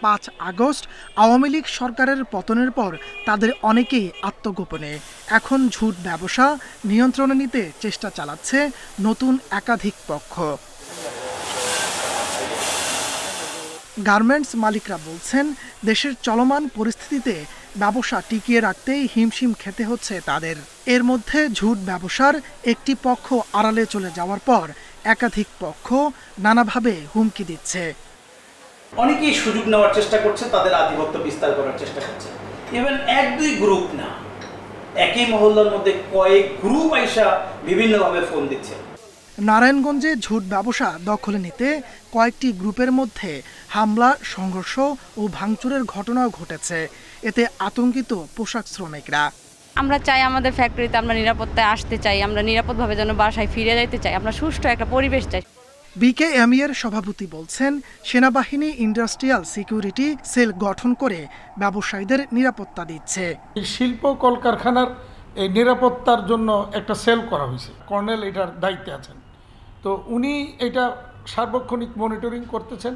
5 আগস্ট আওয়ামী লীগ সরকারের পতনের পর তাদের অনেকেই আত্মগোপনে। এখন ঝুট ব্যবসা নিয়ন্ত্রণে নিতে চেষ্টা চালাচ্ছে নতুন একাধিক পক্ষ। গার্মেন্টস মালিকরা বলছেন, দেশের চলমান পরিস্থিতিতে ব্যবসা টিকিয়ে রাখতেই হিমশিম খেতে হচ্ছে তাদের। এর মধ্যে ঝুট ব্যবসার একটি পক্ষ আড়ালে চলে যাওয়ার পর একাধিক পক্ষ নানাভাবে হুমকি দিচ্ছে। অনেকেই সুযোগ নেওয়ার চেষ্টা করছে, তাদের আধিপত্য বিস্তার করার চেষ্টা করছে। ইভেন 1-2 গ্রুপ না, একই মহল্লার মধ্যে কয়েক গ্রুপ আইসা বিভিন্নভাবে ফোন দিচ্ছে। নারায়ণগঞ্জে ঝুট ব্যবসা দখলে নিতে কয়েকটি গ্রুপের মধ্যে হামলা, সংঘর্ষ ও ভাঙচুরের ঘটনাও ঘটেছে। এতে আতঙ্কিত পোশাক শ্রমিকরা। আমরা চাই আমাদের ফ্যাক্টরিতে আমরা নিরাপত্তায় আসতে চাই, আমরা নিরাপদভাবে যেন বাসায় ফিরে যেতে চাই, আমরা সুষ্ঠু একটা পরিবেশ চাই। বিকেএমই এর সভাপতি বলছেন, সেনাবাহিনী ইন্ডাস্ট্রিয়াল সিকিউরিটি সেল গঠন করে ব্যবসায়ীদের নিরাপত্তা দিচ্ছে। শিল্প কলকারখানার এই নিরাপত্তার জন্য একটা সেল করা হয়েছে, কর্নেল এটার দায়িত্বে আছেন। তো উনি এটা সার্বক্ষণিক মনিটরিং করতেছেন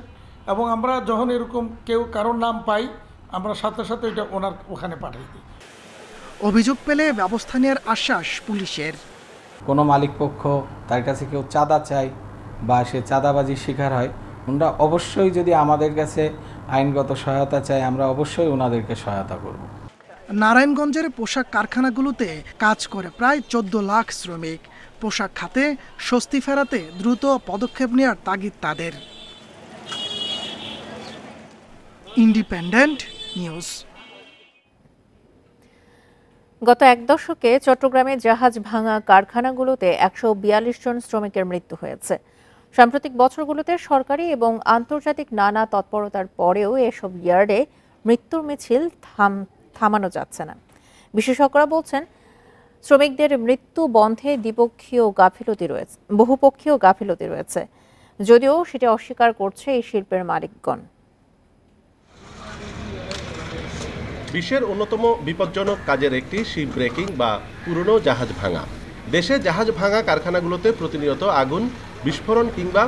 এবং আমরা যখন এরকম কেউ কারোর নাম পাই আমরা সাথে সাথে এটা ওনার ওখানে পাঠিয়ে দিই। অভিযোগ পেলে ব্যবস্থা নেওয়ার আশ্বাস পুলিশের। কোনো মালিক পক্ষ তার কাছে কেউ চাঁদা চায় বা সে চাঁদাবাজির শিকার হয়, ওনারা অবশ্যই যদি আমাদের কাছে আইনগত সহায়তা চায় আমরা অবশ্যই ওনাদেরকে সহায়তা করব। নারায়ণগঞ্জের পোশাক কারখানাগুলোতে কাজ করে প্রায় 14 লাখ শ্রমিক। পোশাক খাতে স্বস্তি ফেরাতে দ্রুত পদক্ষেপ নেওয়ার তাগিদ তাদের। Independent news. গত 1 দশকে চট্টগ্রামে জাহাজ ভাঙা কারখানাগুলোতে 142 জন শ্রমিকের মৃত্যু হয়েছে। সাম্প্রতিক বছরগুলোতে সরকারি এবং আন্তর্জাতিক নানা তৎপরতার পরেও এসব ইয়ার্ডে মৃত্যুর মিছিল থামানো যাচ্ছে না। বিশেষজ্ঞরা বলছেন, শ্রমিকদের মৃত্যু বন্ধে বহুপক্ষীয় গাফিলতি রয়েছে, যদিও সেটা অস্বীকার করছে এই শিল্পের মালিকগণ। বিশ্বের অন্যতম বিপজ্জনক কাজের একটি শিপ ব্রেকিং বা পুরনো জাহাজ ভাঙা। দেশে জাহাজ ভাঙা কারখানাগুলোতে প্রতিনিয়ত আগুন, বিস্ফোরণ কিংবা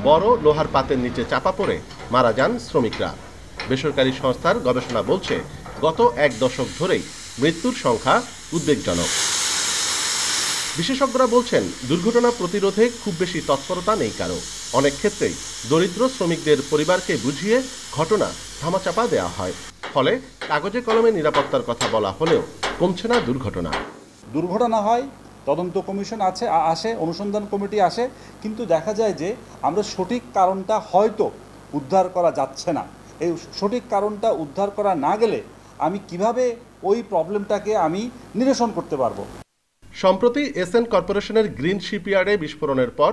বড় লোহার পাতের নিচে চাপা পড়ে মারা যান শ্রমিকরা। বেসরকারি সংস্থার গবেষণা বলছে, গত 1 দশক ধরেই মৃত্যুর সংখ্যা উদ্বেগজনক। বিশেষজ্ঞরা বলছেন দুর্ঘটনা প্রতিরোধে খুব বেশি তৎপরতা নেই কারো। অনেক ক্ষেত্রেই দরিদ্র শ্রমিকদের পরিবারকে বুঝিয়ে ঘটনা ধামাচাপা দেওয়া হয়। ফলে কাগজে কলমে নিরাপত্তার কথা বলা হলেও কমছে না দুর্ঘটনা। দুর্ঘটনা হয়, তদন্ত কমিশন আসে, অনুসন্ধান কমিটি আসে, কিন্তু দেখা যায় যে আমরা সঠিক কারণটা হয়তো উদ্ধার করা যাচ্ছে না। এই সঠিক কারণটা উদ্ধার করা না গেলে আমি কিভাবে ওই প্রবলেমটাকে আমি নিরসন করতে পারবো। সম্প্রতি এসএন কর্পোরেশনের গ্রিন শিপইয়ার্ডে বিস্ফোরণের পর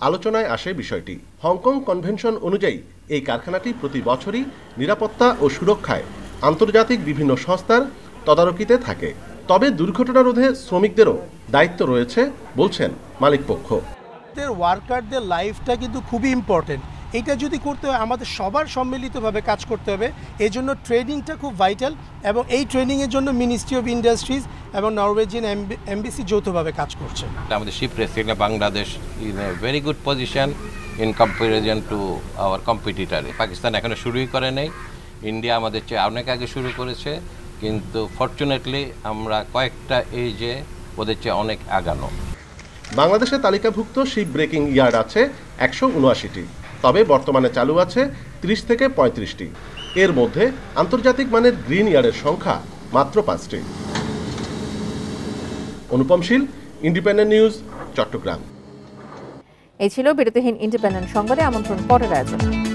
আলোচনায় আসে বিষয়টি। হংকং কনভেনশন অনুযায়ী এই কারখানাটি প্রতি বছরই নিরাপত্তা ও সুরক্ষায় আন্তর্জাতিক বিভিন্ন সংস্থার তদারকিতে থাকে। তবে দুর্ঘটনা রোধে শ্রমিকদেরও দায়িত্ব রয়েছে বলছেন মালিকপক্ষ। ওয়ার্কারদের লাইফটা কিন্তু খুবই ইম্পর্টেন্ট। এটা যদি করতে হয় আমাদের সবার সম্মিলিতভাবে কাজ করতে হবে। এই জন্য ট্রেনিংটা খুব ভাইটাল এবং এই ট্রেনিংয়ের জন্য মিনিস্ট্রি অফ ইন্ডাস্ট্রিজ এবং নরওয়েজিয়ান এমবিসি যৌথভাবে কাজ করছে। আমাদের ship racing Bangladesh in a very good position in comparison to our competitor. Pakistan এখনো শুরুই করে নাই, ইন্ডিয়া আমাদের চেয়ে অনেক আগে শুরু করেছে, কিন্তু ফরচুনেটলি আমরা কয়েকটা এই যে ওদের চেয়ে অনেক আগানো। বাংলাদেশে তালিকাভুক্ত শিপ ব্রেকিং ইয়ার্ড আছে 179টি, তবে বর্তমানে চালু আছে 30 থেকে 35টি। এর মধ্যে আন্তর্জাতিক মানের গ্রিন ইয়ার্ডের সংখ্যা মাত্র 5টি। অনুপম শীল, ইন্ডিপেন্ডেন্ট নিউজ, চট্টগ্রাম। এই ছিল বিরতিহীন ইন্ডিপেন্ডেন্ট সংবাদে। আমন্ত্রণ পরের আয়োজনে।